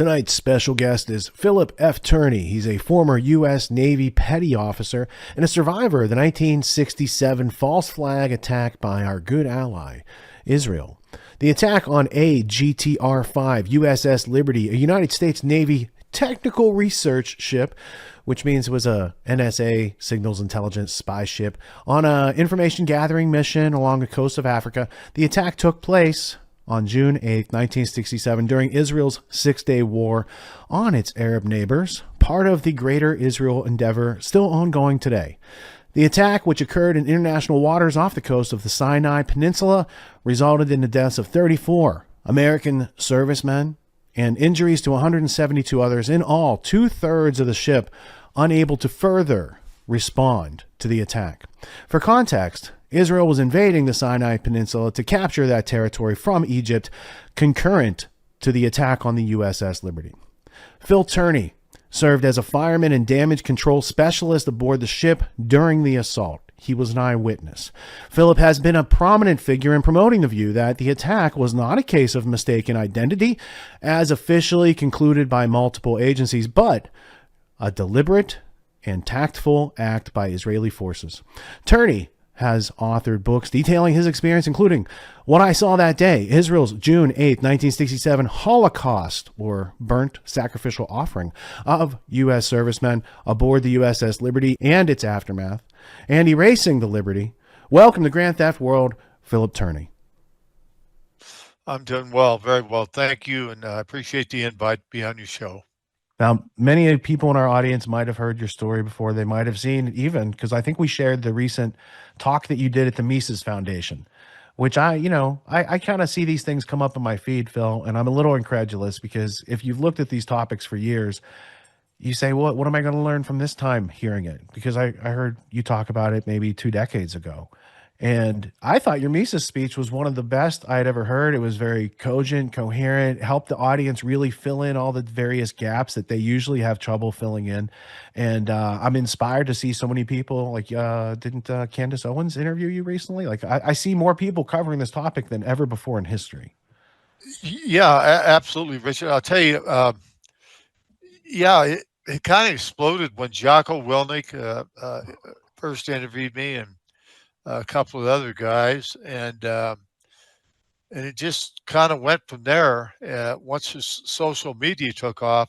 Tonight's special guest is Philip F. Tourney. He's a former U.S. Navy petty officer and a survivor of the 1967 false flag attack by our good ally, Israel. The attack on AGTR-5 USS Liberty, a United States Navy technical research ship, which means it was a NSA signals intelligence spy ship, on an information gathering mission along the coast of Africa. The attack took place on June 8, 1967, during Israel's Six-Day War on its Arab neighbors, part of the Greater Israel Endeavor, still ongoing today. The attack, which occurred in international waters off the coast of the Sinai Peninsula, resulted in the deaths of 34 American servicemen and injuries to 172 others. In all, two-thirds of the ship unable to further respond to the attack. For context, Israel was invading the Sinai Peninsula to capture that territory from Egypt, concurrent to the attack on the USS Liberty. Phil Tourney served as a fireman and damage control specialist aboard the ship during the assault. He was an eyewitness. Philip has been a prominent figure in promoting the view that the attack was not a case of mistaken identity, as officially concluded by multiple agencies, but a deliberate and tactful act by Israeli forces. Tourney has authored books detailing his experience, including What I Saw That Day, Israel's June 8, 1967 Holocaust, or burnt sacrificial offering of U.S. servicemen aboard the USS Liberty and its aftermath, and Erasing the Liberty. Welcome to Grand Theft World, Philip Tourney. I'm doing well, very well. Thank you, and I appreciate the invite to be on your show. Now, many people in our audience might have heard your story before. They might have seen it even, because I think we shared the recent talk that you did at the Mises Foundation, which I kind of see these things come up in my feed, Phil, and I'm a little incredulous because if you've looked at these topics for years, you say, well, what am I going to learn from this time hearing it? Because I heard you talk about it maybe 2 decades ago. And I thought your Mises speech was one of the best I had ever heard. It was very cogent, coherent, helped the audience really fill in all the various gaps that they usually have trouble filling in. And I'm inspired to see so many people, like, didn't Candace Owens interview you recently? Like, I see more people covering this topic than ever before in history. Yeah, absolutely, Richard. I'll tell you, it kind of exploded when Jocko Willink first interviewed me, and a couple of other guys, and it just kind of went from there. Once social media took off,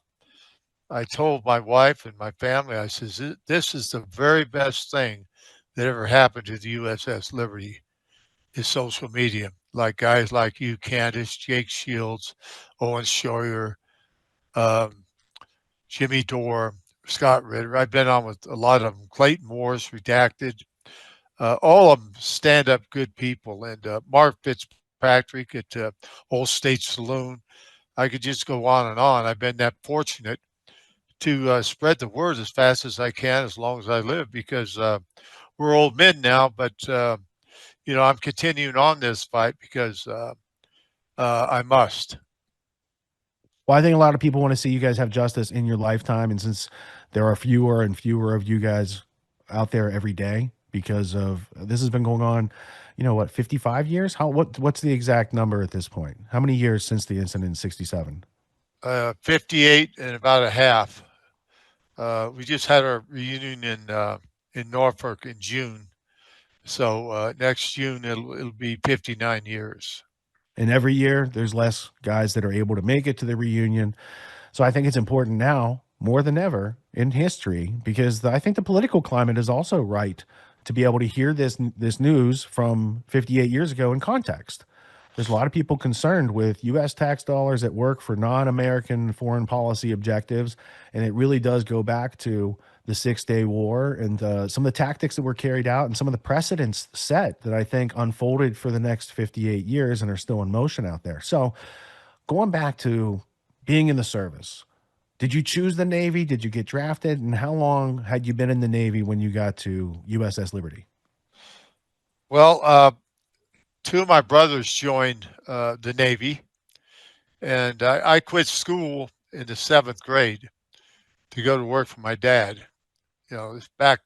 I told my wife and my family, I says, this is the very best thing that ever happened to the USS Liberty is social media. Like guys like you, Candace, Jake Shields, Owen Scheuer, Jimmy Dore, Scott Ritter. I've been on with a lot of them. Clayton Morris, Redacted. All of them stand-up good people. And Mark Fitzpatrick at Old State Saloon. I could just go on and on. I've been that fortunate to spread the word as fast as I can as long as I live, because we're old men now. But, I'm continuing on this fight because I must. Well, I think a lot of people want to see you guys have justice in your lifetime. And since there are fewer and fewer of you guys out there every day, because of this has been going on, 55 years? What's the exact number at this point? How many years since the incident in 67? 58 and about a half. We just had our reunion in Norfolk in June. So next June it'll be 59 years. And every year there's less guys that are able to make it to the reunion. So I think it's important now more than ever in history, because I think the political climate is also right to be able to hear this news from 58 years ago in context. There's a lot of people concerned with U.S. tax dollars at work for non-American foreign policy objectives, and it really does go back to the Six-Day War and some of the tactics that were carried out and some of the precedents set that I think unfolded for the next 58 years and are still in motion out there. So going back to being in the service, did you choose the Navy? Did you get drafted? And how long had you been in the Navy when you got to USS Liberty? Well, 2 of my brothers joined the Navy, and I quit school in the 7th grade to go to work for my dad. It's back,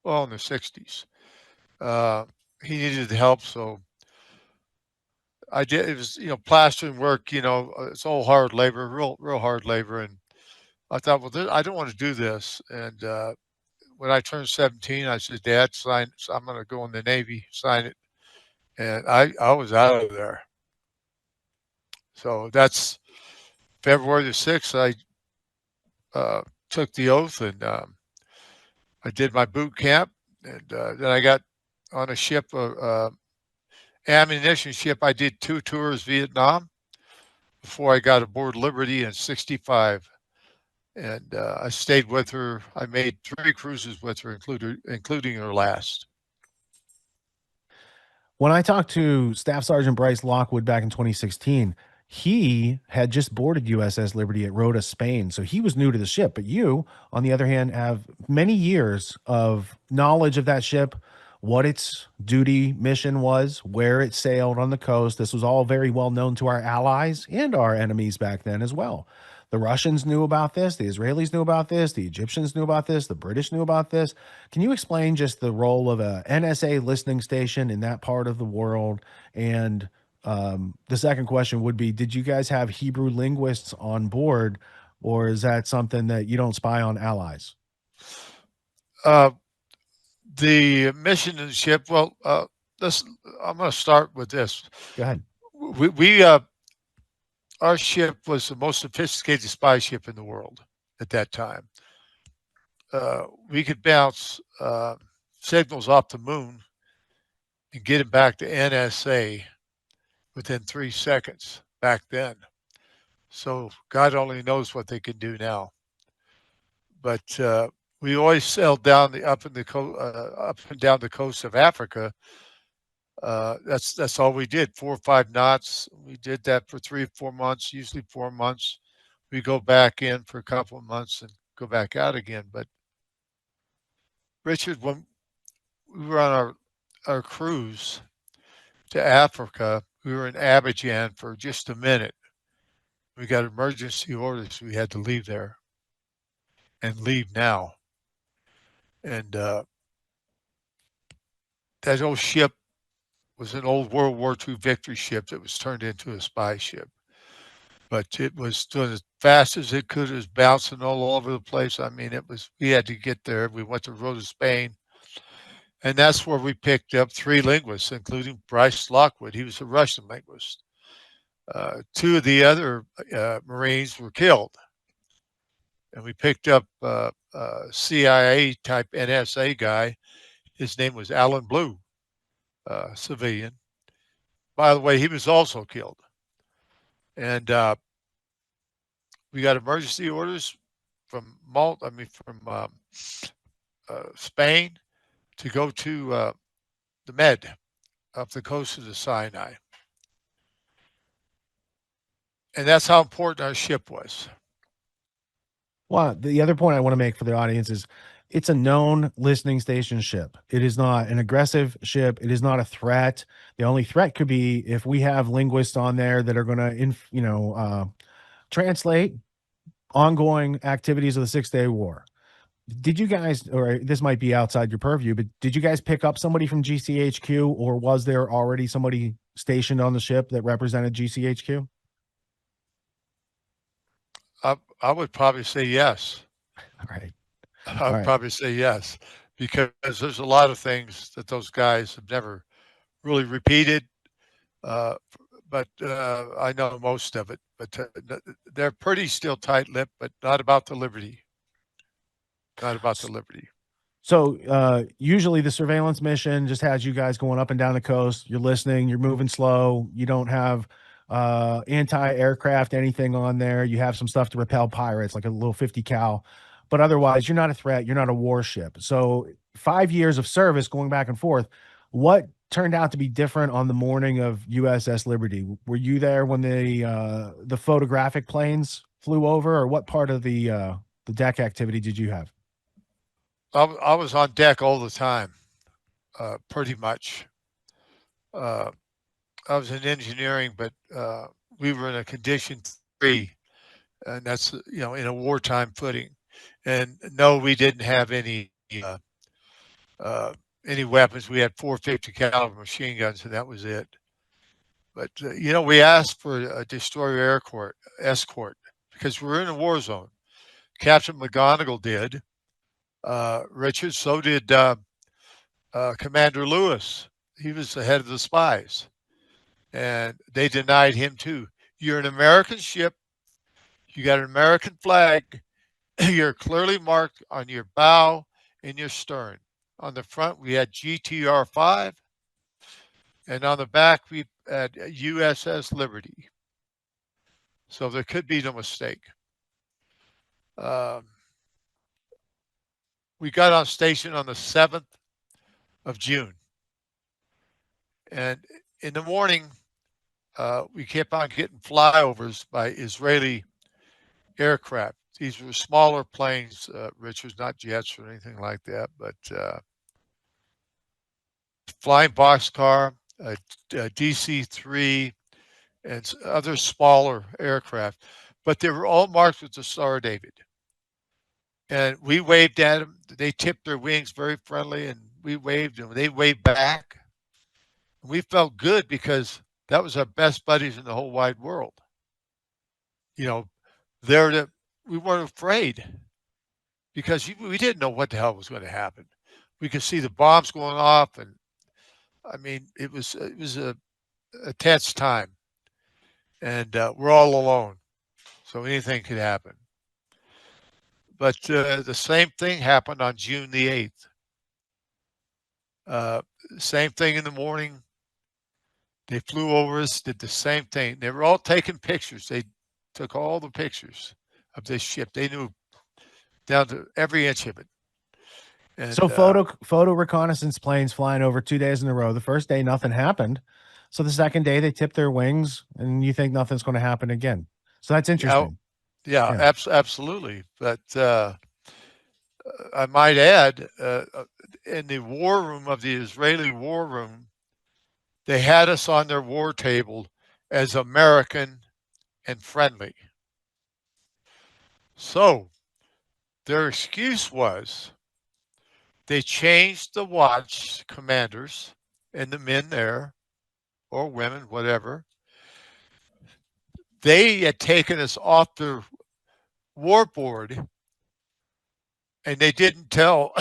in the 60s. He needed the help, so I did. It was plastering work. It's all hard labor, real hard labor. And I thought, well, I don't want to do this. And when I turned 17, I said, Dad, sign. I'm going to go in the Navy. Sign it. And I was out of there. So that's February the 6th. I took the oath, and I did my boot camp, and then I got on a ship, ammunition ship. I did 2 tours Vietnam before I got aboard Liberty in '65, and I stayed with her. I made 3 cruises with her, including her last. When I talked to Staff Sergeant Bryce Lockwood back in 2016, he had just boarded USS Liberty at Rota, Spain. So he was new to the ship. But you, on the other hand, have many years of knowledge of that ship, what its duty mission was, where it sailed on the coast. This was all very well known to our allies and our enemies back then as well. The Russians knew about this, the Israelis knew about this, the Egyptians knew about this, the British knew about this. Can you explain just the role of a NSA listening station in that part of the world? And the second question would be, did you guys have Hebrew linguists on board, or is that something that you don't spy on allies? Uh, the mission in the ship. Well, I'm going to start with this. Go ahead. We our ship was the most sophisticated spy ship in the world at that time. We could bounce signals off the moon and get it back to NSA within 3 seconds back then. So God only knows what they can do now. But we always sailed down up and down the coast of Africa. That's all we did, 4 or 5 knots. We did that for 3 or 4 months, usually 4 months. We go back in for a couple of months and go back out again. But Richard, when we were on our cruise to Africa, we were in Abidjan for just a minute. We got emergency orders. We had to leave there and leave now. And that old ship was an old World War II victory ship that was turned into a spy ship. But it was doing as fast as it could. It was bouncing all over the place. I mean, we had to get there. We went to Rota, Spain. And that's where we picked up 3 linguists, including Bryce Lockwood. He was a Russian linguist. 2 of the other Marines were killed. And we picked up a CIA type NSA guy. His name was Alan Blue, civilian. By the way, he was also killed. And we got emergency orders from Spain to go to the Med up the coast of the Sinai. And that's how important our ship was. Well, the other point I want to make for the audience is it's a known listening station ship. It is not an aggressive ship. It is not a threat. The only threat could be if we have linguists on there that are going to, translate ongoing activities of the 6-Day War. Did you guys, or this might be outside your purview, but did you guys pick up somebody from GCHQ, or was there already somebody stationed on the ship that represented GCHQ? I would probably say yes. All right. I All would right. probably say yes, because there's a lot of things that those guys have never really repeated. But I know most of it. But they're pretty still tight-lipped, but not about the Liberty. Not about the Liberty. So usually the surveillance mission just has you guys going up and down the coast. You're listening, you're moving slow. You don't have anti-aircraft, anything on there. You have some stuff to repel pirates, like a little 50 cal. But otherwise, you're not a threat. You're not a warship. So 5 years of service going back and forth. What turned out to be different on the morning of USS Liberty? Were you there when the photographic planes flew over, or what part of the deck activity did you have? I was on deck all the time, pretty much. I was in engineering, but we were in a condition 3, and that's in a wartime footing. And no, we didn't have any weapons. We had 450 caliber machine guns, and that was it. But we asked for a destroyer escort because we're in a war zone. Captain McGonigal did. Richard, so did Commander Lewis. He was the head of the spies, and they denied him too. You're an American ship. You got an American flag. You're clearly marked on your bow and your stern. On the front, we had GTR 5, and on the back, we had USS Liberty. So there could be no mistake. We got on station on the 7th of June. And in the morning, we kept on getting flyovers by Israeli aircraft. These were smaller planes, Richards, not jets or anything like that, but flying boxcar, DC-3, and other smaller aircraft. But they were all marked with the Star of David. And we waved at them. They tipped their wings very friendly, and we waved, and they waved back. And we felt good because that was our best buddies in the whole wide world. We weren't afraid because we didn't know what the hell was going to happen. We could see the bombs going off, and I mean, it was a tense time, and we're all alone, so anything could happen. But the same thing happened on June the 8th. Same thing in the morning. They flew over us, did the same thing. They were all taking pictures. They took all the pictures of this ship. They knew down to every inch of it. And, so photo reconnaissance planes flying over 2 days in a row. The first day, nothing happened. So the second day, they tip their wings, and you think nothing's going to happen again. So that's interesting. Yeah. Absolutely. But I might add, in the war room of the Israeli war room, they had us on their war table as American and friendly. So their excuse was they changed the watch commanders and the men there, or women, whatever. They had taken us off their war board, and they didn't tell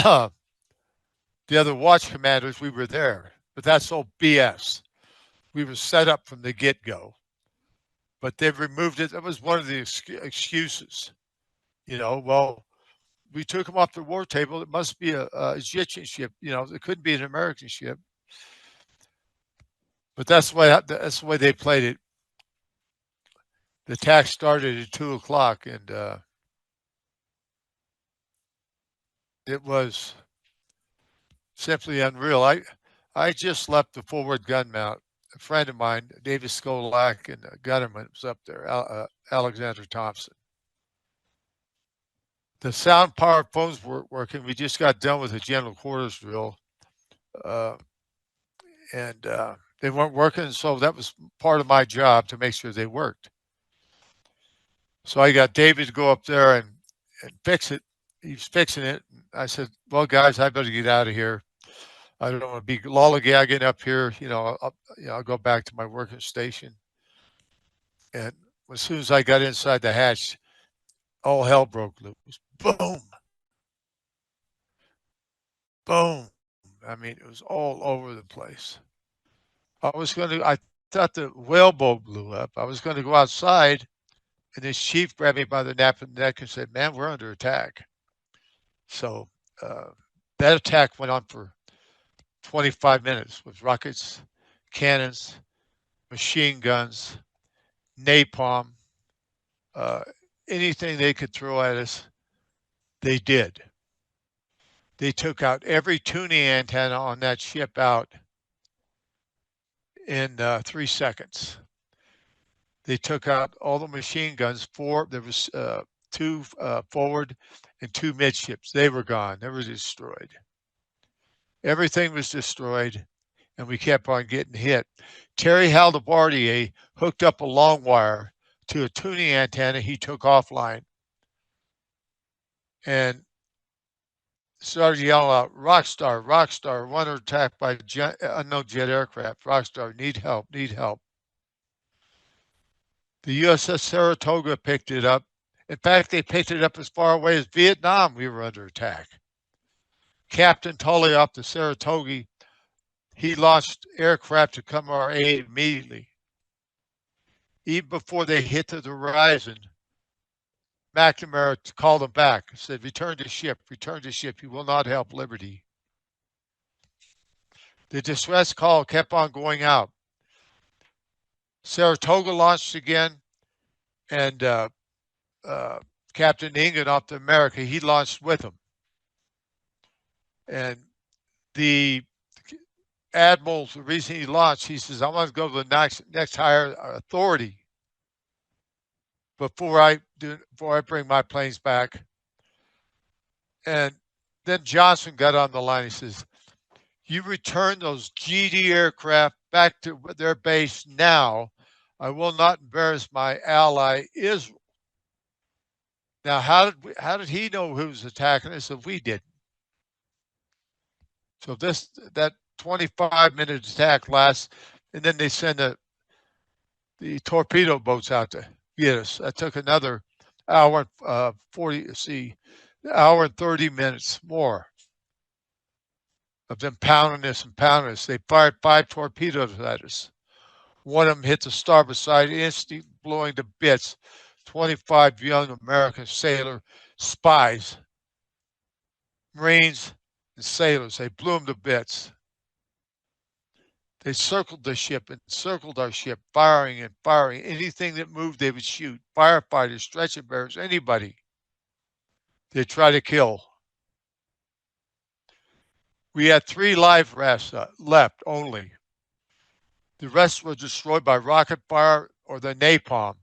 the other watch commanders we were there. But that's all BS. We were set up from the get-go. But they've removed it. That was one of the excuses. Well, we took them off the war table. It must be a Egyptian ship. It couldn't be an American ship. But that's the way they played it. The attack started at 2 o'clock, and it was simply unreal. I just left the forward gun mount. A friend of mine, David Skolak, and Gunnerman was up there, Alexander Thompson. The sound power phones weren't working. We just got done with a general quarters drill, and they weren't working, so that was part of my job to make sure they worked. So I got David to go up there and fix it. He was fixing it. I said, well, guys, I better get out of here. I don't want to be lollygagging up here. I'll go back to my working station. And as soon as I got inside the hatch, all hell broke loose. Boom. Boom. I mean, it was all over the place. I thought the whaleboat blew up. I was going to go outside, and this chief grabbed me by the nape of the neck and said, man, we're under attack. So that attack went on for 25 minutes with rockets, cannons, machine guns, napalm, anything they could throw at us, they did. They took out every tuning antenna on that ship out in 3 seconds. They took out all the machine guns. There was 2 forward and 2 midships. They were gone. They were destroyed. Everything was destroyed, and we kept on getting hit. Terry Haldebardier hooked up a long wire to a tuning antenna he took offline and started yelling out, Rockstar, Rockstar, we're under attack by unknown jet aircraft. Rockstar, need help, need help. The USS Saratoga picked it up. In fact, they picked it up as far away as Vietnam. We were under attack. Captain Tully off the Saratoga, he launched aircraft to come to our aid immediately. Even before they hit the horizon, McNamara called them back, said, return to ship, you will not help Liberty. The distress call kept on going out. Saratoga launched again, and Captain Ingan off the America, he launched with them. And the admiral, the reason he launched, he says, I want to go to the next higher authority before I bring my planes back. And then Johnson got on the line. He says, you return those GD aircraft back to their base now. I will not embarrass my ally Israel. Now, how did he know who was attacking us if we didn't? So that 25-minute attack lasts, and then they send the torpedo boats out to get us. That took another hour hour and 30 minutes more of them pounding us and pounding us. They fired 5 torpedoes at us. One of them hit the starboard side, instantly blowing to bits 25 young American sailor spies, Marines, and sailors. They blew them to bits. They circled the ship and circled our ship, firing and firing. Anything that moved, they would shoot. Firefighters, stretcher bearers, anybody. They try to kill. We had 3 life rafts left only. The rest were destroyed by rocket fire or the napalm.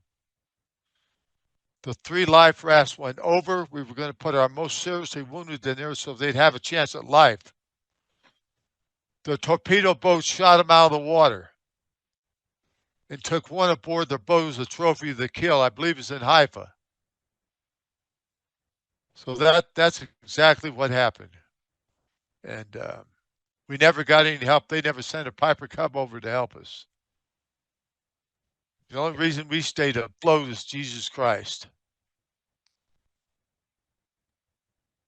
The 3 life rafts went over. We were going to put our most seriously wounded in there so they'd have a chance at life. The torpedo boat shot them out of the water and took one aboard the boat as a trophy of the kill. I believe it's in Haifa. So that's exactly what happened. And we never got any help. They never sent a Piper Cub over to help us. The only reason we stayed afloat is Jesus Christ.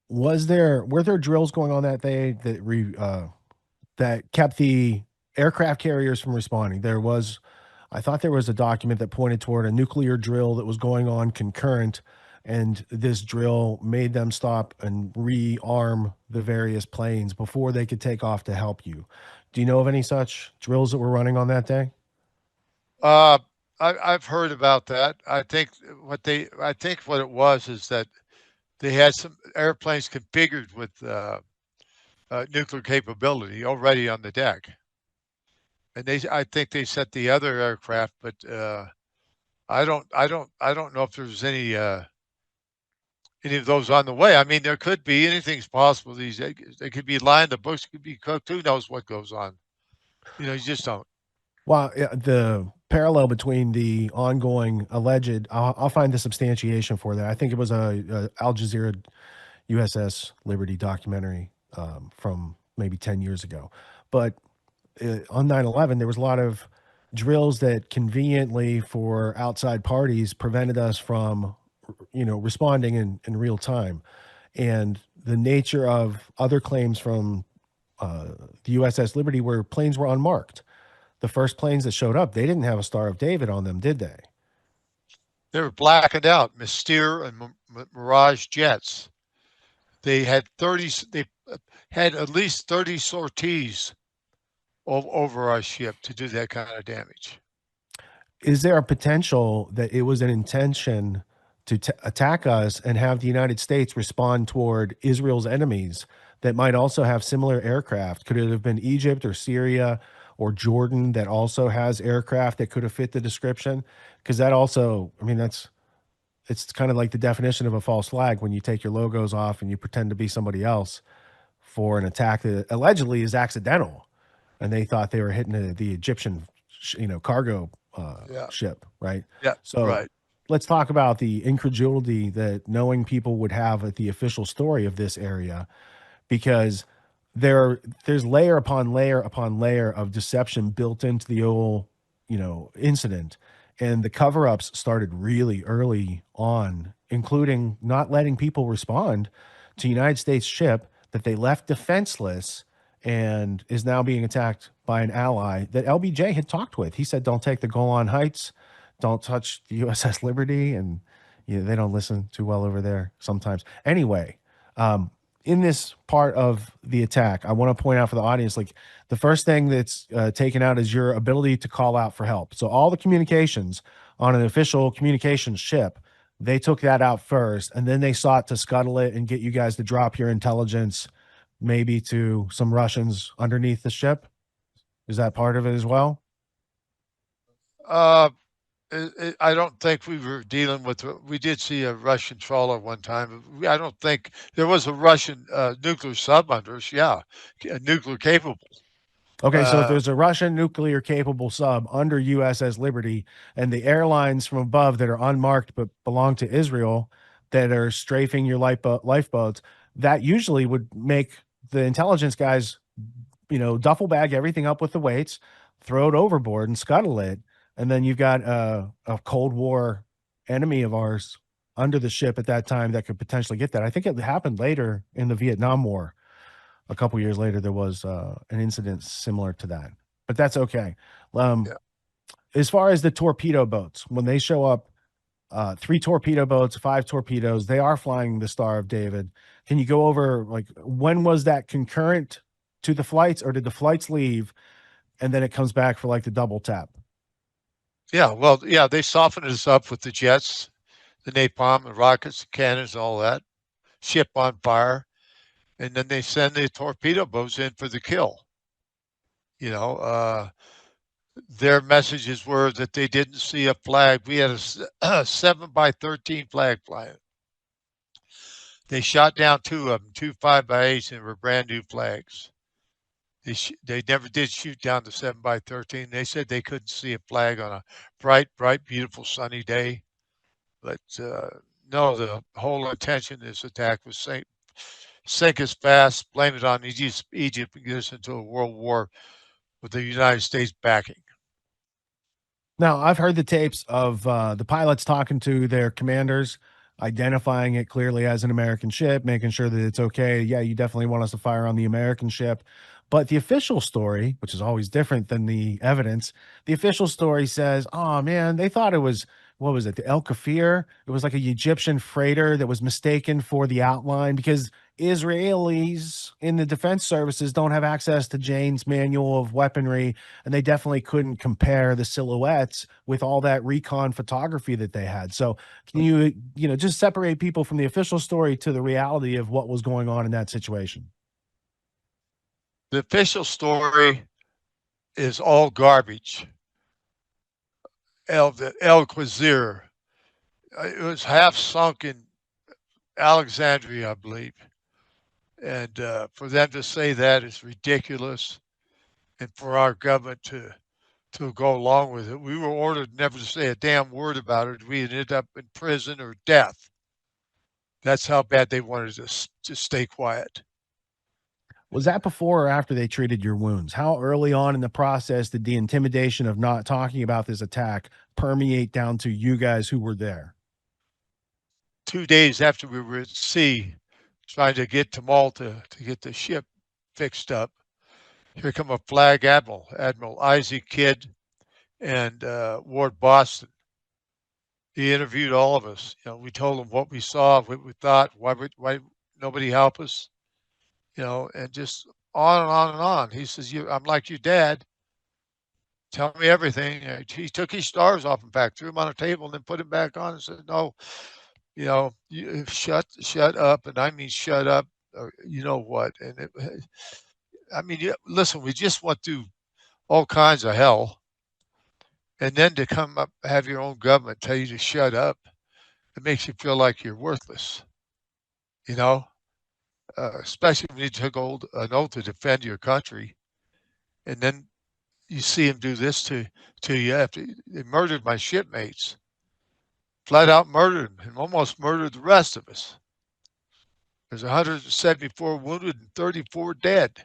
Were there drills going on that day that kept the aircraft carriers from responding? I thought there was a document that pointed toward a nuclear drill that was going on concurrent, and this drill made them stop and rearm the various planes before they could take off to help you. Do you know of any such drills that were running on that day? I've heard about that. I think what it was is that they had some airplanes configured with nuclear capability already on the deck, and I think they set the other aircraft, but I don't know if there's any of those on the way. I mean, there could be. Anything's possible these days. They could be lying. The books could be cooked. Who knows what goes on? You just don't. Well, the parallel between the ongoing alleged, I'll find the substantiation for that. I think it was a Al Jazeera USS Liberty documentary from maybe 10 years ago. But on 9/11, there was a lot of drills that conveniently for outside parties prevented us from, responding in real time. And the nature of other claims from the USS Liberty were planes were unmarked. The first planes that showed up, they didn't have a Star of David on them, did they? They were blackened out, Mystere and Mirage jets. They had at least 30 sorties over our ship to do that kind of damage. Is there a potential that it was an intention to attack us and have the United States respond toward Israel's enemies that might also have similar aircraft? Could it have been Egypt or Syria or Jordan that also has aircraft that could have fit the description? Because that also, it's kind of like the definition of a false flag when you take your logos off and you pretend to be somebody else for an attack that allegedly is accidental, and they thought they were hitting the Egyptian, cargo ship, right? Yeah. So right. Let's talk about the incredulity that knowing people would have at the official story of this area, because there's layer upon layer upon layer of deception built into the whole, incident. And the cover-ups started really early on, including not letting people respond to United States ship that they left defenseless and is now being attacked by an ally that LBJ had talked with. He said, "Don't take the Golan Heights, don't touch the USS Liberty," and they don't listen too well over there sometimes. Anyway, in this part of the attack, I want to point out for the audience, like the first thing that's taken out is your ability to call out for help. So all the communications on an official communications ship, they took that out first, and then they sought to scuttle it and get you guys to drop your intelligence, maybe to some Russians underneath the ship. Is that part of it as well? Uh, I don't think we were dealing with. We did see a Russian trawler one time. I don't think there was a Russian nuclear sub under us. Yeah, nuclear capable. Okay, so if Uh, there's a Russian nuclear capable sub under USS Liberty and the airlines from above that are unmarked but belong to Israel that are strafing your lifeboats, that usually would make the intelligence guys, duffel bag everything up with the weights, throw it overboard and scuttle it. And then you've got a Cold War enemy of ours under the ship at that time that could potentially get that. I think it happened later in the Vietnam War. A couple years later, there was an incident similar to that, but that's okay. Um, yeah. as far as the torpedo boats, when they show up, 3 torpedo boats, 5 torpedoes, they are flying the Star of David. Can you go over, like, when was that concurrent to the flights, or did the flights leave and then it comes back for like the double tap? Yeah, well, yeah, they softened us up with the jets, the napalm, the rockets, the cannons, all that. Ship on fire, and then they send the torpedo boats in for the kill. You know, their messages were that they didn't see a flag. We had a 7x13 flag flying. They shot down 2 of them, 2 5x8s, and were brand new flags. They never did shoot down the 7x13. They said they couldn't see a flag on a bright, beautiful sunny day. But no, the whole intention of this attack was sink us fast, blame it on Egypt, and get us into a world war with the United States backing. Now, I've heard the tapes of the pilots talking to their commanders, identifying it clearly as an American ship, making sure that it's okay. Yeah, you definitely want us to fire on the American ship. But the official story, which is always different than the evidence, the official story says, "Oh man, they thought it was, what was it, the El Kafir? It was like a Egyptian freighter that was mistaken for the outline because Israelis in the defense services don't have access to Jane's manual of weaponry, and they definitely couldn't compare the silhouettes with all that recon photography that they had." So can you just separate people from the official story to the reality of what was going on in that situation? The official story is all garbage. El Quasir, it was half sunk in Alexandria, I believe. And for them to say that is ridiculous. And for our government to go along with it, we were ordered never to say a damn word about it. We ended up in prison or death. That's how bad they wanted us to stay quiet. Was that before or after they treated your wounds? How early on in the process did the intimidation of not talking about this attack permeate down to you guys who were there? 2 days after we were at sea, trying to get to Malta to get the ship fixed up, here come a flag admiral, Admiral Isaac Kidd and Ward Boston. He interviewed all of us. We told him what we saw, what we thought, why nobody help us, and just on and on and on. He says, I'm like your dad. Tell me everything. He took his stars off, in fact, threw them on a table and then put them back on and said, no, you shut up. And I mean, shut up, or you know what? And I mean, listen, we just went through all kinds of hell. And then to come up, have your own government tell you to shut up, it makes you feel like you're worthless, you know, especially when you took an oath to defend your country. And then you see him do this to you after they murdered my shipmates, flat out murdered them and almost murdered the rest of us. There's 174 wounded and 34 dead.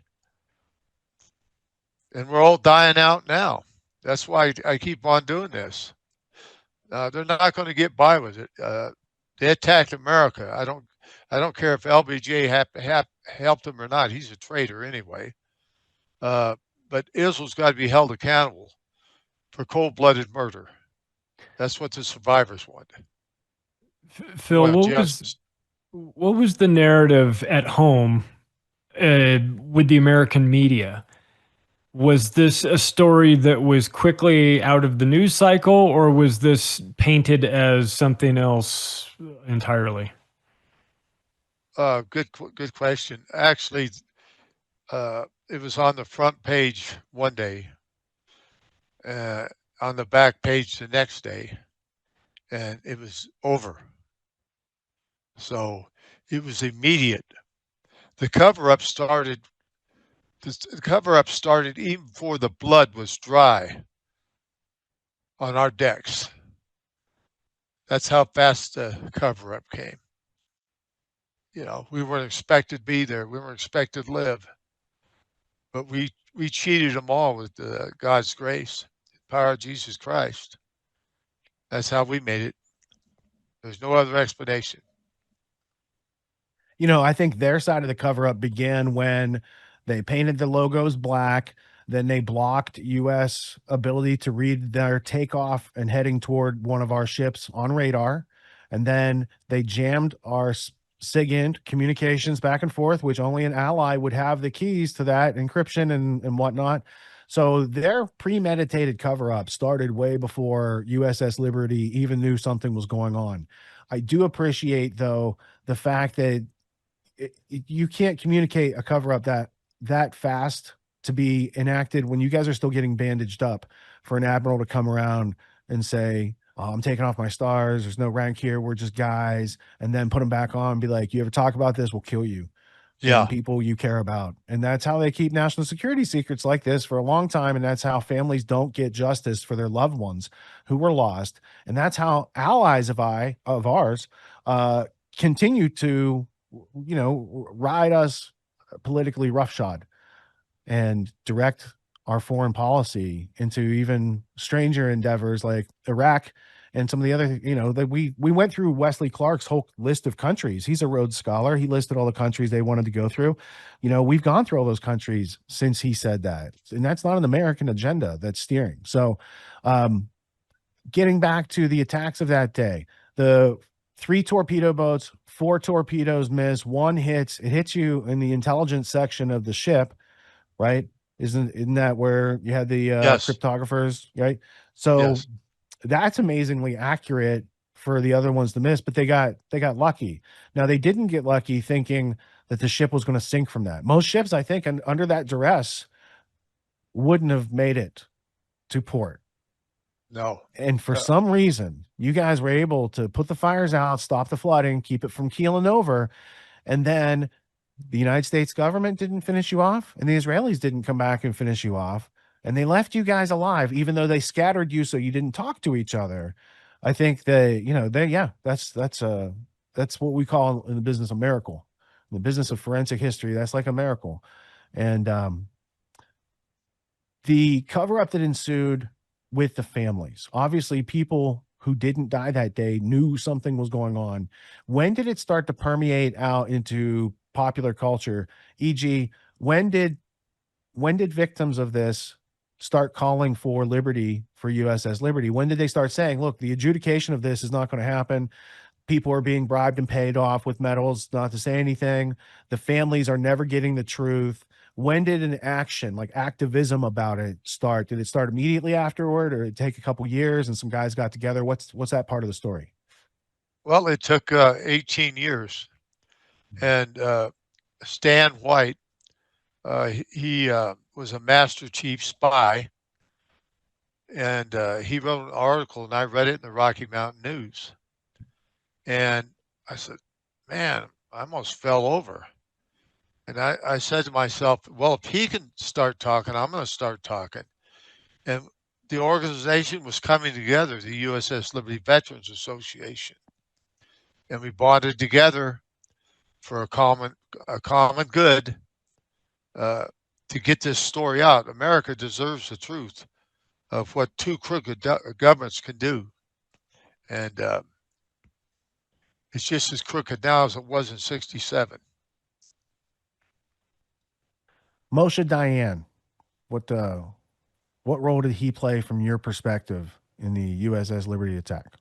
And we're all dying out now. That's why I keep on doing this. They're not going to get by with it. They attacked America. I don't care if LBJ helped them or not. He's a traitor anyway. Uh, but Israel's got to be held accountable for cold-blooded murder. That's what the survivors want. They Phil, want justice. what was the narrative at home with the American media? Was this a story that was quickly out of the news cycle, or was this painted as something else entirely? Good question. Actually, it was on the front page one day, on the back page the next day, and it was over. So it was immediate. The cover-up started. The cover-up started even before the blood was dry on our decks. That's how fast the cover-up came. You know, we weren't expected to be there. We weren't expected to live. But we cheated them all with God's grace, the power of Jesus Christ. That's how we made it. There's no other explanation. You know, I think their side of the cover up began when they painted the logos black. Then they blocked U.S. ability to read their takeoff and heading toward one of our ships on radar. And then they jammed our SIGINT communications back and forth, which only an ally would have the keys to that encryption and whatnot. So their premeditated cover up started way before USS Liberty even knew something was going on. I do appreciate, though, the fact that you can't communicate a cover up that fast to be enacted when you guys are still getting bandaged up, for an admiral to come around and say, oh, I'm taking off my stars, there's no rank here, we're just guys, and then put them back on and be like, you ever talk about this, we'll kill you and people you care about. And that's how they keep national security secrets like this for a long time, and that's how families don't get justice for their loved ones who were lost. And that's how allies of ours continue to, you know, ride us politically roughshod and direct our foreign policy into even stranger endeavors like Iraq and some of the other, you know, that we went through Wesley Clark's whole list of countries. He's a Rhodes Scholar. He listed all the countries they wanted to go through. You know, we've gone through all those countries since he said that. And that's not an American agenda that's steering. So getting back to the attacks of that day, the 3 torpedo boats, 4 torpedoes miss, 1 hits. It hits you in the intelligence section of the ship, right? Isn't that where you had the cryptographers, right? So that's amazingly accurate for the other ones to miss, but they got lucky. Now they didn't get lucky thinking that the ship was going to sink from that. Most ships, I think, under that duress wouldn't have made it to port. No. And for some reason, you guys were able to put the fires out, stop the flooding, keep it from keeling over. And then the United States government didn't finish you off, and the Israelis didn't come back and finish you off. And they left you guys alive, even though they scattered you so you didn't talk to each other. I think that's what we call in the business a miracle. In the business of forensic history, that's like a miracle. And the cover-up that ensued with the families, obviously people who didn't die that day knew something was going on. When did it start to permeate out into popular culture? E.g., when did victims of this start calling for liberty for USS Liberty? When did they start saying, look, the adjudication of this is not going to happen? People are being bribed and paid off with medals not to say anything. The families are never getting the truth. When did an action, like activism about it, start? Did it start immediately afterward, or did it take a couple years and some guys got together? What's that part of the story? Well, it took 18 years. And Stan White, he was a Master Chief spy. And he wrote an article, and I read it in the Rocky Mountain News. And I said, man, I almost fell over. And I said to myself, well, if he can start talking, I'm going to start talking. And the organization was coming together, the USS Liberty Veterans Association. And we bonded together for a common good to get this story out. America deserves the truth of what 2 crooked governments can do. And it's just as crooked now as it was in '67. Moshe Dayan, what role did he play from your perspective in the USS Liberty attack?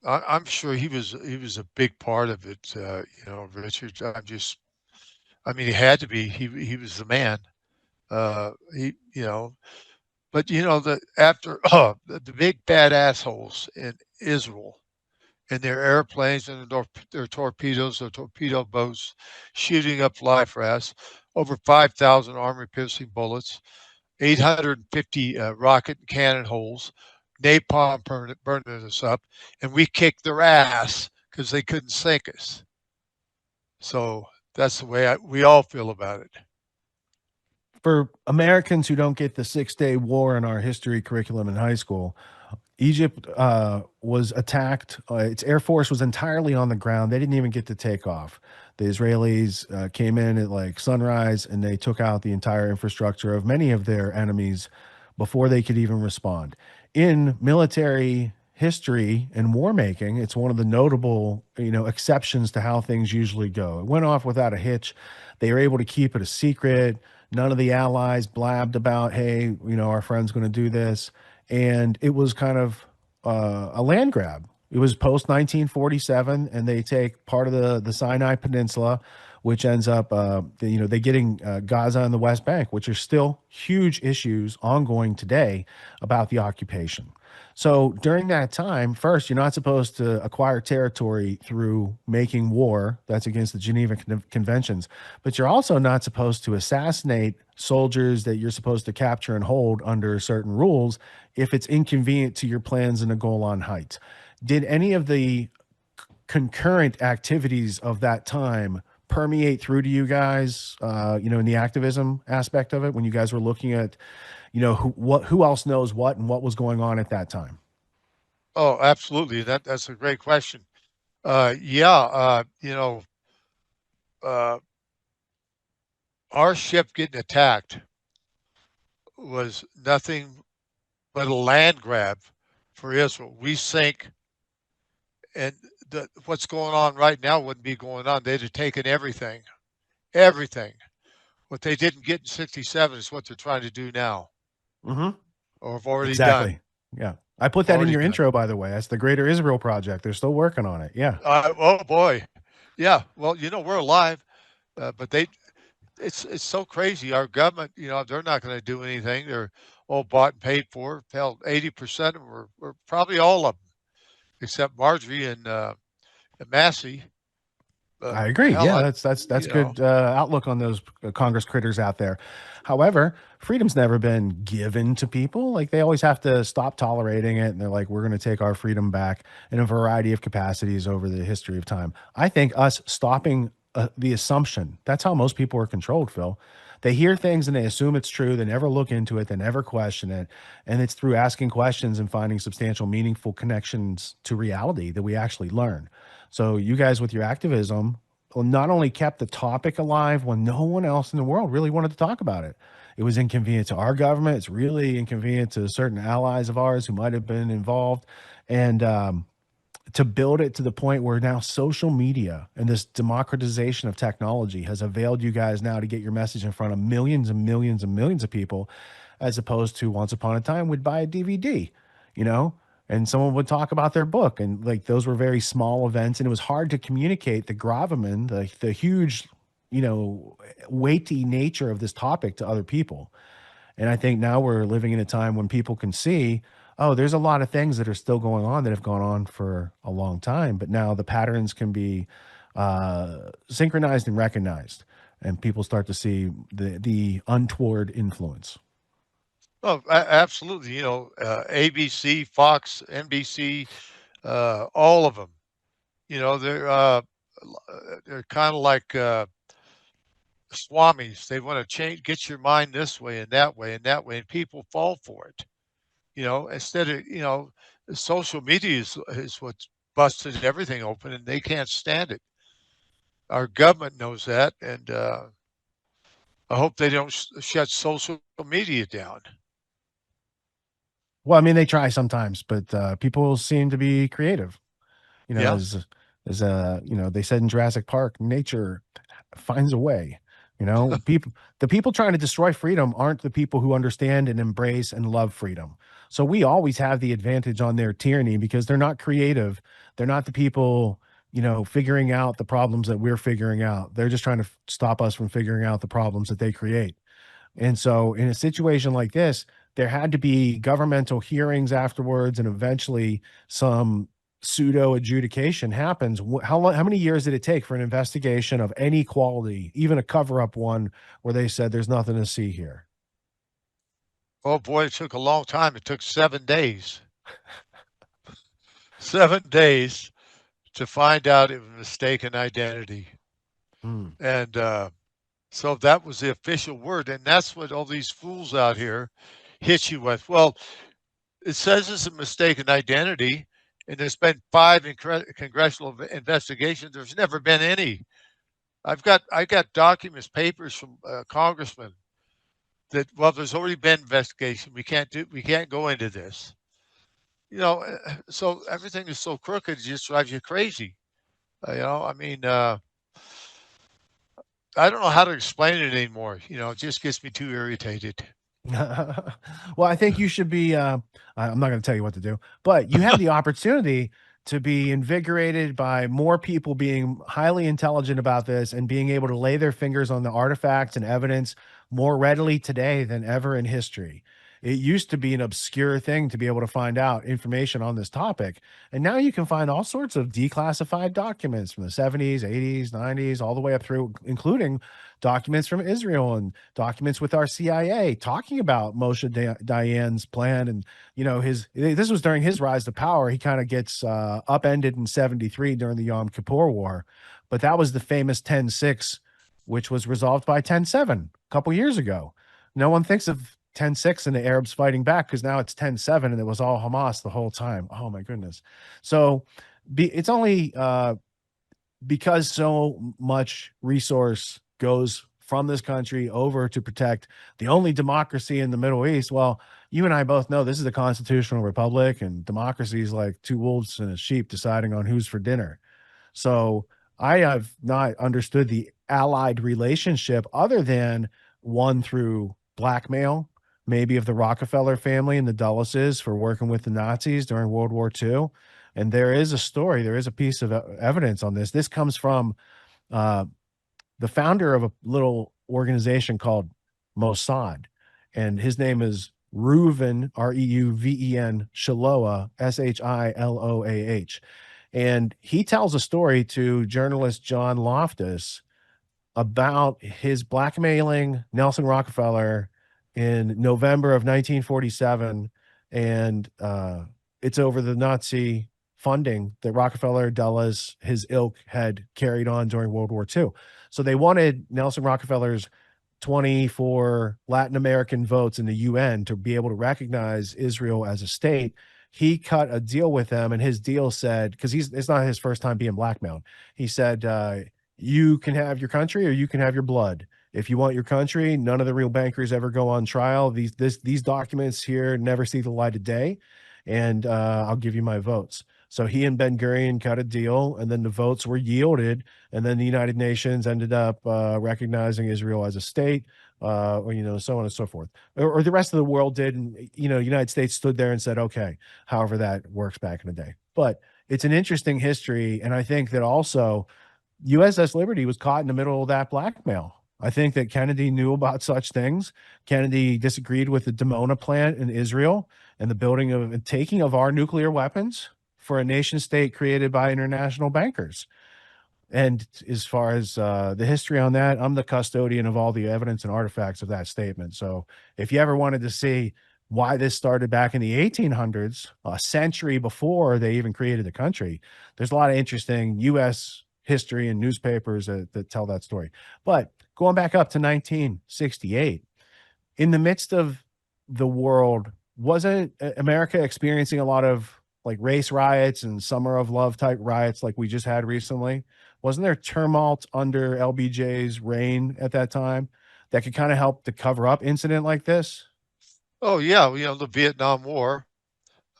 I'm sure he was a big part of it, Richard. I mean, he had to be. He was the man. He, but the after the big bad assholes in Israel and their airplanes and their torpedoes, their torpedo boats, shooting up life rafts, over 5,000 armor-piercing bullets, 850 rocket and cannon holes, napalm burning us up, and we kicked their ass because they couldn't sink us. So that's the way we all feel about it. For Americans who don't get the 6-Day War in our history curriculum in high school, Egypt was attacked. Its air force was entirely on the ground. They didn't even get to take off. The Israelis came in at like sunrise and they took out the entire infrastructure of many of their enemies before they could even respond. In military history and war making, it's one of the notable, exceptions to how things usually go. It went off without a hitch. They were able to keep it a secret. None of the allies blabbed about, hey, our friend's going to do this. And it was kind of a land grab. It was post 1947, and they take part of the Sinai Peninsula, which ends up, they getting Gaza and the West Bank, which are still huge issues ongoing today about the occupation. So during that time, first, you're not supposed to acquire territory through making war. That's against the Geneva Conventions. But you're also not supposed to assassinate soldiers that you're supposed to capture and hold under certain rules if it's inconvenient to your plans in the Golan Heights. Did any of the concurrent activities of that time permeate through to you guys, in the activism aspect of it when you guys were looking at, who else knows what and what was going on at that time? Oh, absolutely. That's a great question. Uh, our ship getting attacked was nothing but a land grab for Israel. We sink, and what's going on right now wouldn't be going on. They'd have taken everything, everything. What they didn't get in '67 is what they're trying to do now, Mm-hmm. or have already Exactly. done. Yeah. I put that in Already your done. intro, by the way. That's the Greater Israel Project. They're still working on it. Yeah. Oh boy, yeah. Well, we're alive, but it's so crazy. Our government, they're not going to do anything. They're all bought and paid for. Hell, 80% of them were probably all of them, except Marjorie and Massey. But I agree. hell, Yeah, that's good outlook on those Congress critters out there. However, freedom's never been given to people. Like they always have to stop tolerating it, and they're like, "We're going to take our freedom back" in a variety of capacities over the history of time. I think us stopping the assumption, that's how most people are controlled, Phil. They hear things and they assume it's true. They never look into it. They never question it. And it's through asking questions and finding substantial, meaningful connections to reality that we actually learn. So you guys with your activism not only kept the topic alive when no one else in the world really wanted to talk about it. It was inconvenient to our government. It's really inconvenient to certain allies of ours who might have been involved. And to build it to the point where now social media and this democratization of technology has availed you guys now to get your message in front of millions and millions and millions of people, as opposed to once upon a time we'd buy a DVD, and someone would talk about their book, and like those were very small events, and it was hard to communicate the gravamen, the huge, weighty nature of this topic to other people. And I think now we're living in a time when people can see, oh, there's a lot of things that are still going on that have gone on for a long time, but now the patterns can be synchronized and recognized, and people start to see the untoward influence. Oh, absolutely. ABC, Fox, NBC, all of them. They're kind of like swamis. They want to change, get your mind this way and that way and that way, and people fall for it. Instead of social media is what's busted everything open, and they can't stand it. Our government knows that, and I hope they don't shut social media down. Well, I mean, they try sometimes, but people seem to be creative. You know, Yeah. they said in Jurassic Park, nature finds a way. The people trying to destroy freedom aren't the people who understand and embrace and love freedom. So we always have the advantage on their tyranny because they're not creative. They're not the people, figuring out the problems that we're figuring out. They're just trying to stop us from figuring out the problems that they create. And so in a situation like this, there had to be governmental hearings afterwards, and eventually some pseudo adjudication happens. How many years did it take for an investigation of any quality, even a cover up one, where they said there's nothing to see here? Oh boy, it took a long time. It took 7 days. 7 days to find out it was mistaken identity. Hmm. And so that was the official word. And that's what all these fools out here hit you with. Well, it says it's a mistaken identity, and there's been 5 congressional investigations. There's never been any. I got documents, papers from congressmen that, well, there's already been investigation. We can't go into this. So everything is so crooked, it just drives you crazy. I mean, I don't know how to explain it anymore. It just gets me too irritated. Well, I think you should be. I'm not going to tell you what to do, but you have the opportunity to be invigorated by more people being highly intelligent about this and being able to lay their fingers on the artifacts and evidence more readily today than ever in history. It used to be an obscure thing to be able to find out information on this topic. And now you can find all sorts of declassified documents from the 70s, 80s, 90s, all the way up through, including documents from Israel and documents with our CIA talking about Moshe Dayan's plan. And, this was during his rise to power. He kind of gets upended in 73 during the Yom Kippur War. But that was the famous 10-6, which was resolved by 10-7 a couple years ago. No one thinks of 10-6 and the Arabs fighting back because now it's 10-7 and it was all Hamas the whole time. Oh, my goodness. So it's only because so much resource goes from this country over to protect the only democracy in the Middle East. Well, you and I both know this is a constitutional republic, and democracy is like two wolves and a sheep deciding on who's for dinner. So I have not understood the allied relationship other than one through blackmail, maybe of the Rockefeller family and the Dulleses for working with the Nazis during World War II. And there is a story, there is a piece of evidence on this. This comes from uh, the founder of a little organization called Mossad, and his name is Reuven, Reuven Shiloah, Shiloah. And he tells a story to journalist John Loftus about his blackmailing Nelson Rockefeller in November of 1947. And it's over the Nazi funding that Rockefeller, Dulles, his ilk had carried on during World War II. So they wanted Nelson Rockefeller's 24 Latin American votes in the UN to be able to recognize Israel as a state. He cut a deal with them, and his deal said, because it's not his first time being blackmailed. He said, you can have your country or you can have your blood. If you want your country, none of the real bankers ever go on trial. These documents here never see the light of day, and I'll give you my votes. So he and Ben Gurion cut a deal, and then the votes were yielded, and then the United Nations ended up recognizing Israel as a state, or so on and so forth. Or the rest of the world did, and the United States stood there and said, okay, however that works back in the day. But it's an interesting history, and I think that also USS Liberty was caught in the middle of that blackmail. I think that Kennedy knew about such things. Kennedy disagreed with the Dimona plant in Israel and the building of and taking of our nuclear weapons for a nation state created by international bankers. And as far as the history on that, I'm the custodian of all the evidence and artifacts of that statement. So if you ever wanted to see why this started back in the 1800s, a century before they even created the country, there's a lot of interesting U.S. history and newspapers that tell that story. But going back up to 1968, in the midst of the world, wasn't America experiencing a lot of like race riots and summer of love type riots like we just had recently? Wasn't there tumult under LBJ's reign at that time that could kind of help to cover up incident like this? Oh yeah, the Vietnam War.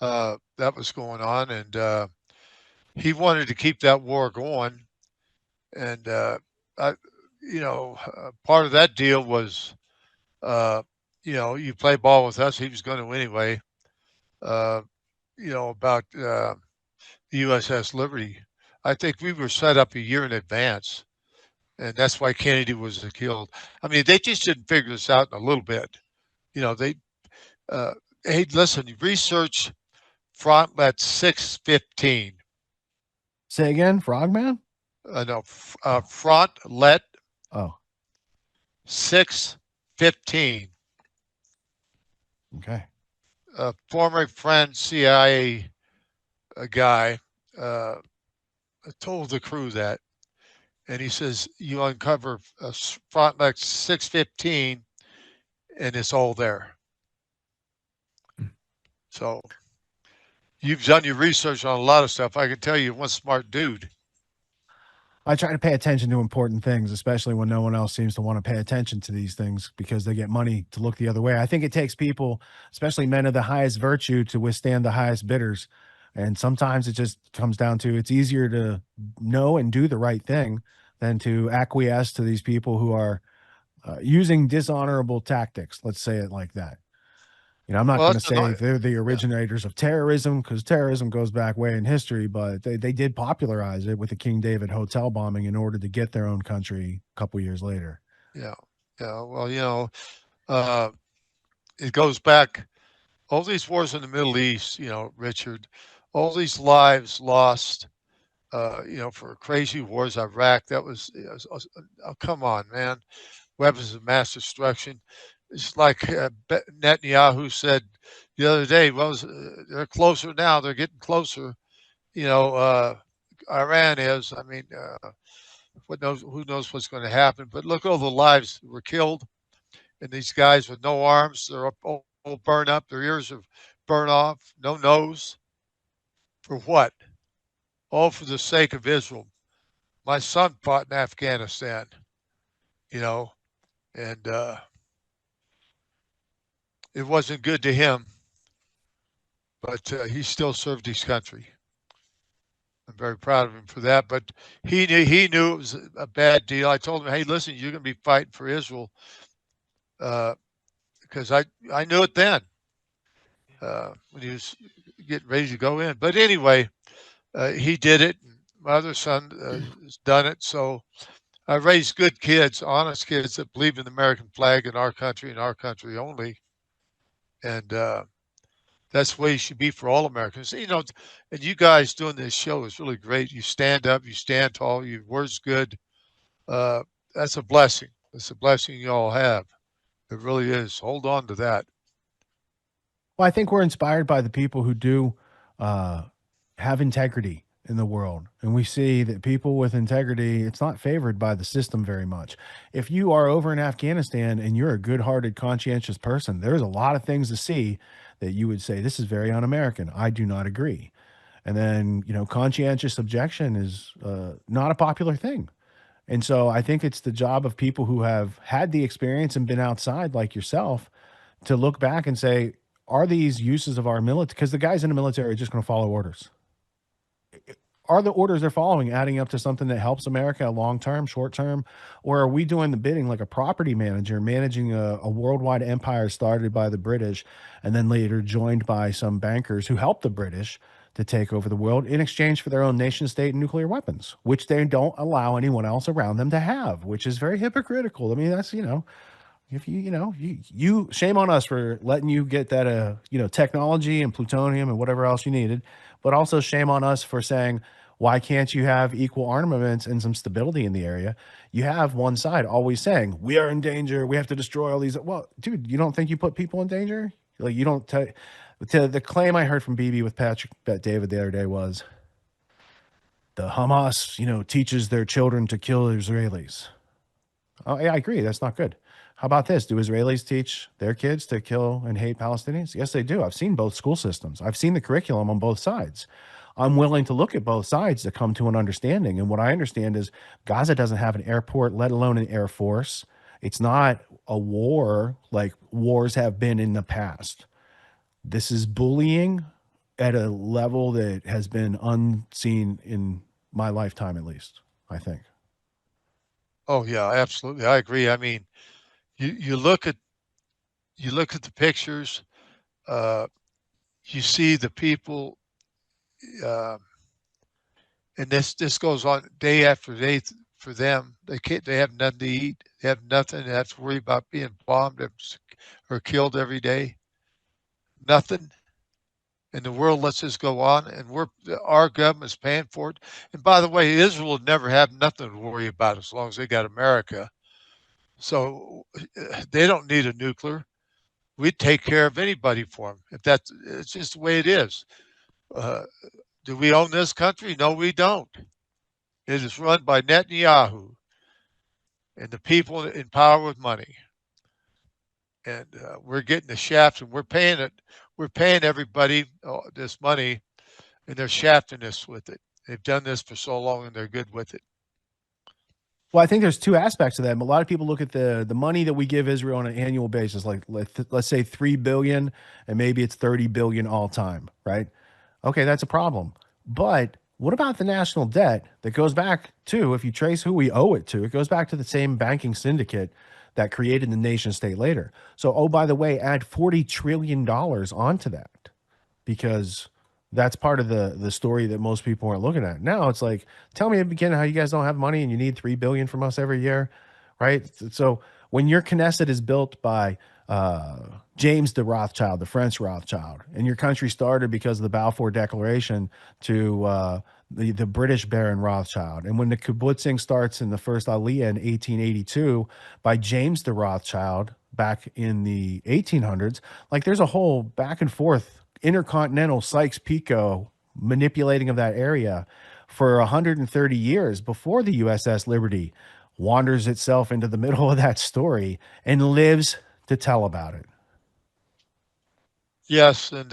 that was going on, and he wanted to keep that war going. And I, part of that deal was, you play ball with us. He was going to anyway. Uh, about the USS Liberty. I think we were set up a year in advance, and that's why Kennedy was killed. I mean, they just didn't figure this out in a little bit. They, uh, hey, listen, research Frontlet 615. Say again, Frogman? No, Frontlet Oh, 615. okay. A former friend, CIA guy, uh, told the crew that. And he says, you uncover Frontlet 615, and it's all there. So you've done your research on a lot of stuff. I can tell you one smart dude. I try to pay attention to important things, especially when no one else seems to want to pay attention to these things because they get money to look the other way. I think it takes people, especially men of the highest virtue, to withstand the highest bidders. And sometimes it just comes down to it's easier to know and do the right thing than to acquiesce to these people who are using dishonorable tactics. Let's say it like that. I'm not Well, going to that's say they're the yeah. originators of terrorism because terrorism goes back way in history, but they did popularize it with the King David hotel bombing in order to get their own country a couple years later. Yeah. Yeah. Well, it goes back all these wars in the Middle East, Richard, all these lives lost, for crazy wars, Iraq. That was, oh, come on, man. Weapons of mass destruction. It's like Netanyahu said the other day, well, they're closer now. They're getting closer. Iran is. I mean, who knows what's going to happen? But look at all the lives that were killed, and these guys with no arms, they're all burned up. Their ears are burned off. No nose. For what? All for the sake of Israel. My son fought in Afghanistan. And it wasn't good to him, but he still served his country. I'm very proud of him for that. But he knew it was a bad deal. I told him, hey, listen, you're going to be fighting for Israel, because I knew it then when he was getting ready to go in. But anyway, he did it. My other son has done it. So I raised good kids, honest kids that believe in the American flag and our country only. And that's the way it should be for all Americans. And you guys doing this show is really great. You stand up, you stand tall, your word's good. That's a blessing. It's a blessing you all have. It really is. Hold on to that. Well, I think we're inspired by the people who do have integrity in the world. And we see that people with integrity, it's not favored by the system very much. If you are over in Afghanistan and you're a good-hearted, conscientious person, there's a lot of things to see that you would say, this is very un-American. I do not agree. And then, conscientious objection is not a popular thing. And so I think it's the job of people who have had the experience and been outside like yourself to look back and say, are these uses of our military, because the guys in the military are just going to follow orders. Are the orders they're following adding up to something that helps America long-term, short-term, or are we doing the bidding like a property manager managing a worldwide empire started by the British and then later joined by some bankers who helped the British to take over the world in exchange for their own nation state and nuclear weapons, which they don't allow anyone else around them to have, which is very hypocritical. I mean, that's, if you shame on us for letting you get that, technology and plutonium and whatever else you needed, but also shame on us for saying, why can't you have equal armaments and some stability in the area? You have one side always saying, we are in danger. We have to destroy all these. Well, dude, you don't think you put people in danger? Like, you don't the claim I heard from BB with Patrick Bet David the other day was the Hamas, teaches their children to kill Israelis. Oh, yeah, I agree. That's not good. How about this? Do Israelis teach their kids to kill and hate Palestinians? Yes, they do. I've seen both school systems. I've seen the curriculum on both sides. I'm willing to look at both sides to come to an understanding. And what I understand is Gaza doesn't have an airport, let alone an air force. It's not a war like wars have been in the past. This is bullying at a level that has been unseen in my lifetime, at least, I think. Oh yeah, absolutely. I agree. I mean, you look at the pictures, uh, you see the people, uh, and this goes on day after day for them. They have nothing to eat. They have nothing. They have to worry about being bombed or killed every day. Nothing. And the world lets this go on, and our government's paying for it. And by the way, Israel would never have nothing to worry about as long as they got America. So they don't need a nuclear. We'd take care of anybody for them. It's just the way it is. Uh, do we own this country? No, we don't. It is run by Netanyahu and the people in power with money. And we're getting the shaft, and we're paying it. We're paying everybody this money, and they're shafting us with it. They've done this for so long, and they're good with it. Well, I think there's two aspects of that. A lot of people look at the money that we give Israel on an annual basis, like let's say 3 billion, and maybe it's 30 billion all time, right? Okay, that's a problem. But what about the national debt that goes back to, if you trace who we owe it to, it goes back to the same banking syndicate that created the nation state later. So, oh, by the way, add $40 trillion onto that, because that's part of the story that most people aren't looking at. Now it's like, tell me again how you guys don't have money and you need 3 billion from us every year, right? So when your Knesset is built by James de Rothschild, the French Rothschild, and your country started because of the Balfour Declaration to the British Baron Rothschild, and when the kibbutzing starts in the first Aliyah in 1882 by James de Rothschild back in the 1800s, like there's a whole back and forth intercontinental Sykes-Picot manipulating of that area for 130 years before the USS Liberty wanders itself into the middle of that story and lives to tell about it. Yes, and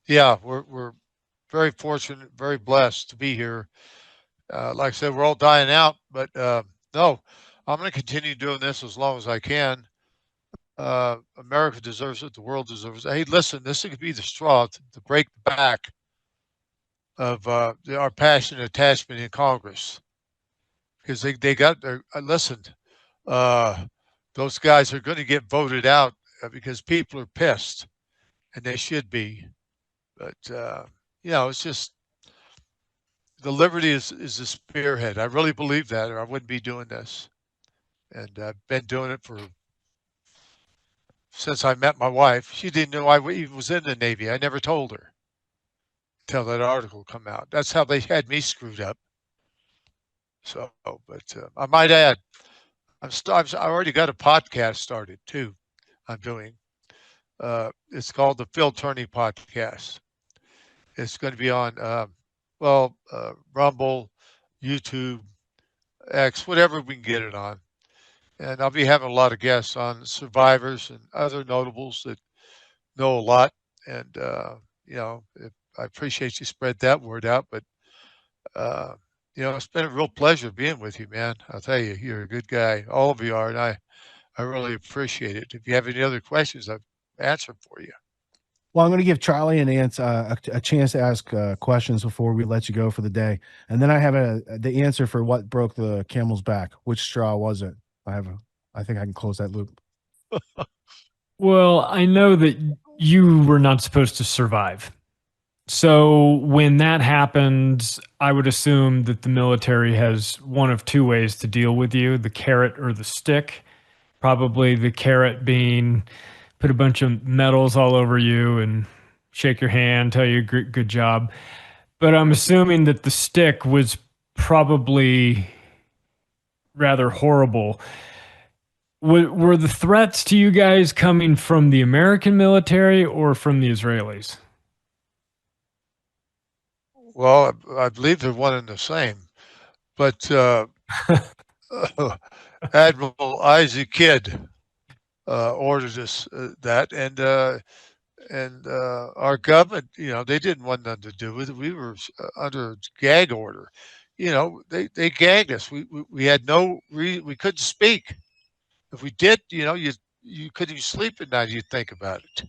yeah, we're very fortunate, very blessed to be here. Like I said, we're all dying out, but no, I'm going to continue doing this as long as I can. America deserves it. The world deserves it. Hey, listen, this could be the straw to break the back of our passion and attachment in Congress, because they got their listen. Those guys are going to get voted out because people are pissed, and they should be. But it's just the liberty is the spearhead. I really believe that, or I wouldn't be doing this. And I've been doing it since I met my wife. She didn't know I even was in the Navy. I never told her until that article come out. That's how they had me screwed up. So, but I might add, I already got a podcast started too. I'm doing. It's called the Tourney podcast. It's going to be on, Rumble, YouTube, X, whatever we can get it on. And I'll be having a lot of guests on survivors and other notables that know a lot. And, I appreciate you spread that word out. But, it's been a real pleasure being with you, man. I'll tell you, you're a good guy. All of you are. And I really appreciate it. If you have any other questions, I've answered for you. Well, I'm going to give Charlie and Ants a chance to ask questions before we let you go for the day. And then I have the answer for what broke the camel's back. Which straw was it? I think I can close that loop. Well, I know that you were not supposed to survive. So when that happens, I would assume that the military has one of two ways to deal with you, the carrot or the stick. Probably the carrot being put a bunch of medals all over you and shake your hand, tell you good job. But I'm assuming that the stick was probably rather horrible. Were the threats to you guys coming from the American military or from the Israelis? Well, I believe they're one and the same. But Admiral Isaac Kidd ordered us that, and our government, they didn't want nothing to do with it. We were under gag order. They gagged us. We had no reason. We couldn't speak. If we did, you couldn't even sleep at night. You'd think about it.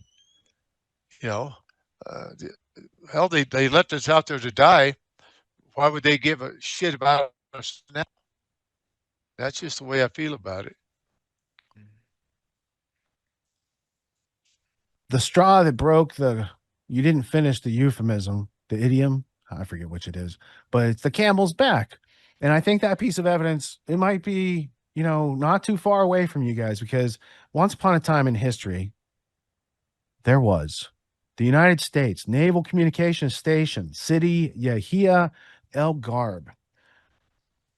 hell, they left us out there to die. Why would they give a shit about us now? That's just the way I feel about it. The straw that broke the, you didn't finish the euphemism, the idiom, I forget which it is, but it's the camel's back. And I think that piece of evidence, it might be, not too far away from you guys, because once upon a time in history, there was the United States Naval Communications Station, City Yahia El Garb.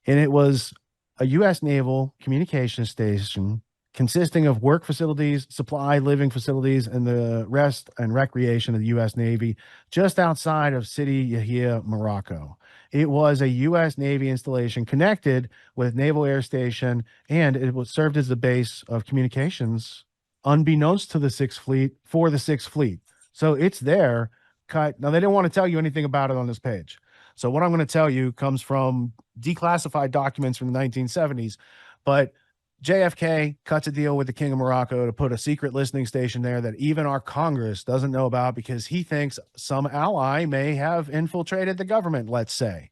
And it was a U.S. Naval Communications Station consisting of work facilities, supply living facilities, and the rest and recreation of the U.S. Navy just outside of City Yahia, Morocco. It was a U.S. Navy installation connected with Naval Air Station, and it was served as the base of communications unbeknownst to the Sixth Fleet for the Sixth Fleet. So it's there. Cut. Now, they didn't want to tell you anything about it on this page. So what I'm going to tell you comes from declassified documents from the 1970s, but JFK cuts a deal with the King of Morocco to put a secret listening station there that even our Congress doesn't know about because he thinks some ally may have infiltrated the government, let's say.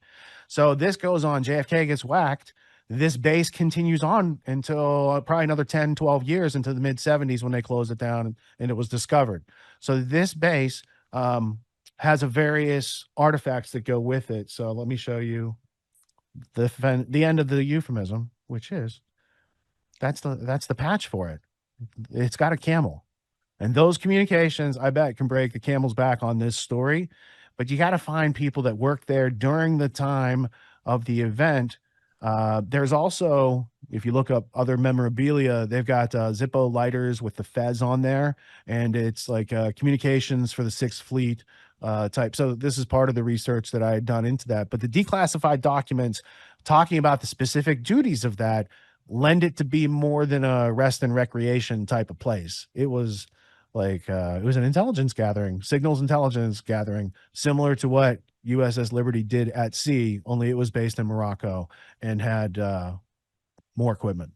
So this goes on. JFK gets whacked. This base continues on until probably another 10, 12 years into the mid 70s when they closed it down and it was discovered. So this base has a various artifacts that go with it. So let me show you the end of the euphemism, which is that's the patch for it. It's got a camel. And those communications, I bet, can break the camel's back on this story. But you got to find people that worked there during the time of the event. There's also, if you look up other memorabilia, they've got Zippo lighters with the Fez on there. And it's like communications for the Sixth Fleet type. So this is part of the research that I had done into that. But the declassified documents talking about the specific duties of that lend it to be more than a rest and recreation type of place. It was like it was an intelligence gathering, signals intelligence gathering, similar to what USS Liberty did at sea, only it was based in Morocco and had more equipment.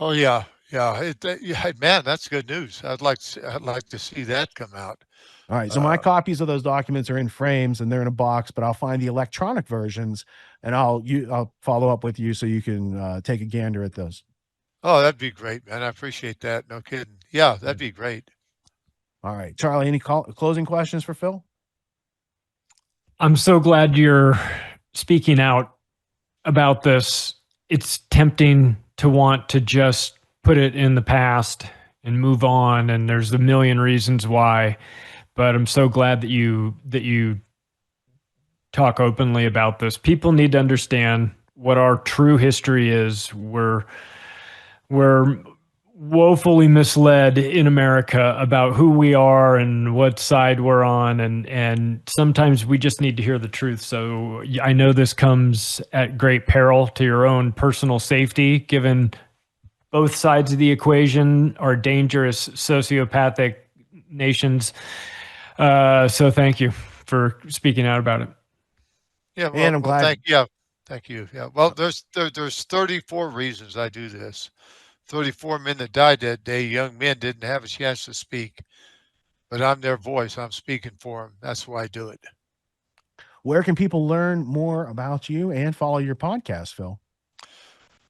Oh yeah, yeah. Yeah, man, that's good news. I'd like to see that come out. All right, so my copies of those documents are in frames and they're in a box, but I'll find the electronic versions and I'll follow up with you so you can take a gander at those. Oh, that'd be great, man. I appreciate that. No kidding. Yeah, that'd be great. All right, Charlie, any closing questions for Phil? I'm so glad you're speaking out about this. It's tempting to want to just put it in the past and move on, and there's a million reasons why. But I'm so glad that you talk openly about this. People need to understand what our true history is. We're woefully misled in America about who we are and what side we're on, and sometimes we just need to hear the truth. So I know this comes at great peril to your own personal safety, given both sides of the equation are dangerous sociopathic nations. So thank you for speaking out about it. Yeah, well, And I'm glad. Thank you. Yeah, well, there's 34 reasons I do this. 34 men that died that day, young men, didn't have a chance to speak, but I'm their voice. I'm speaking for them. That's why I do it. Where can people learn more about you and follow your podcast, Phil?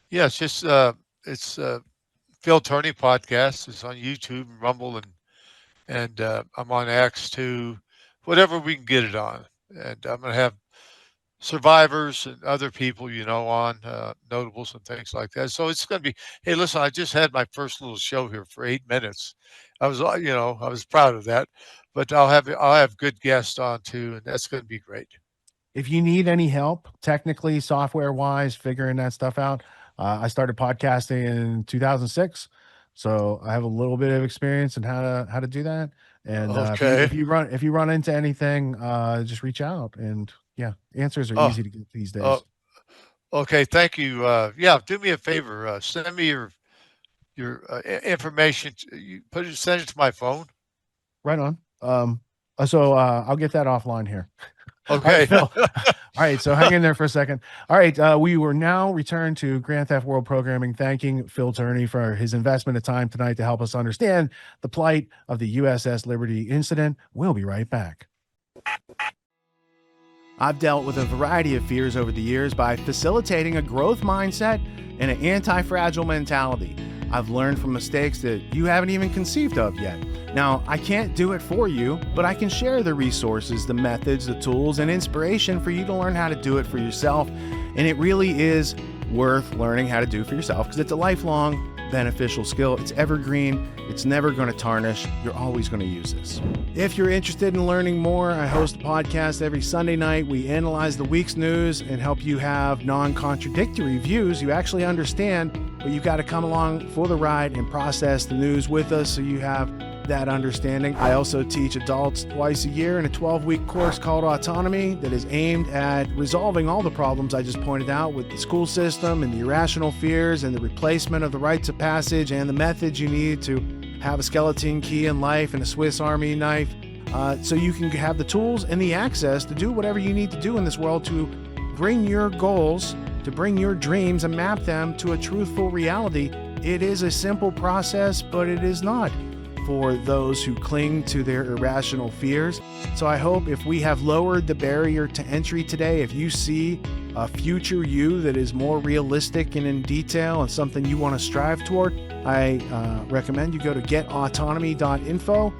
Yeah, it's just it's Phil Tourney podcast. It's on YouTube and Rumble and I'm on X too, whatever we can get it on. And I'm gonna have survivors and other people, on notables and things like that. So it's going to be, hey, listen, I just had my first little show here for 8 minutes. I was proud of that, but I'll have good guests on too. And that's going to be great. If you need any help, technically, software wise, figuring that stuff out, I started podcasting in 2006. So I have a little bit of experience in how to do that. And Okay. if you run into anything, just reach out. And yeah, answers are easy to get these days. Okay. Thank you. Yeah. Do me a favor. Send me your information. Send it to my phone. Right on. So I'll get that offline here. Okay. Phil. All right, so hang in there for a second. All right, we will now return to Grand Theft World programming, thanking Phil Tourney for his investment of time tonight to help us understand the plight of the USS Liberty incident. We'll be right back. I've dealt with a variety of fears over the years by facilitating a growth mindset and an anti-fragile mentality. I've learned from mistakes that you haven't even conceived of yet. Now, I can't do it for you, but I can share the resources, the methods, the tools, and inspiration for you to learn how to do it for yourself. And it really is worth learning how to do for yourself because it's a lifelong beneficial skill. It's evergreen. It's never going to tarnish. You're always going to use this. If you're interested in learning more, I host a podcast every Sunday night. We analyze the week's news and help you have non-contradictory views. You actually understand, but you've got to come along for the ride and process the news with us so you have that understanding. I also teach adults twice a year in a 12-week course called Autonomy that is aimed at resolving all the problems I just pointed out with the school system and the irrational fears and the replacement of the rites of passage and the methods you need to have a skeleton key in life and a Swiss Army knife so you can have the tools and the access to do whatever you need to do in this world to bring your goals, to bring your dreams and map them to a truthful reality. It is a simple process, but it is not for those who cling to their irrational fears. So I hope if we have lowered the barrier to entry today, if you see a future you that is more realistic and in detail and something you want to strive toward, I recommend you go to getautonomy.info,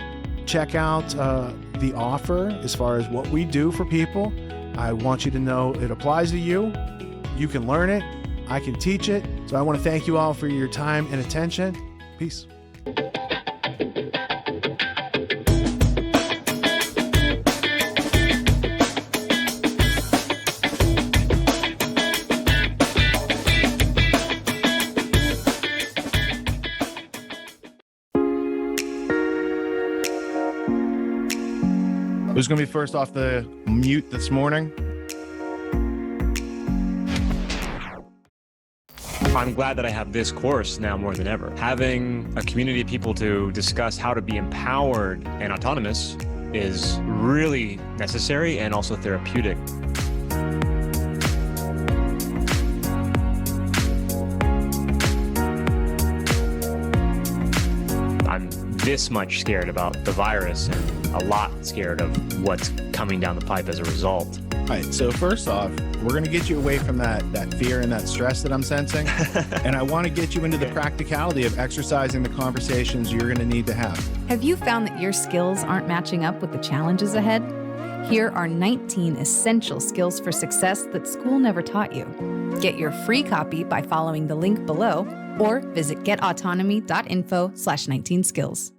check out the offer as far as what we do for people. I want you to know it applies to you. You can learn it. I can teach it. So I want to thank you all for your time and attention. Peace. Who's going to be first off the mute this morning? I'm glad that I have this course now more than ever. Having a community of people to discuss how to be empowered and autonomous is really necessary and also therapeutic. I'm this much scared about the virus and a lot scared of what's coming down the pipe as a result. All right, so first off, we're going to get you away from that fear and that stress that I'm sensing. And I want to get you into the practicality of exercising the conversations you're going to need to have. Have you found that your skills aren't matching up with the challenges ahead? Here are 19 essential skills for success that school never taught you. Get your free copy by following the link below or visit getautonomy.info/19skills.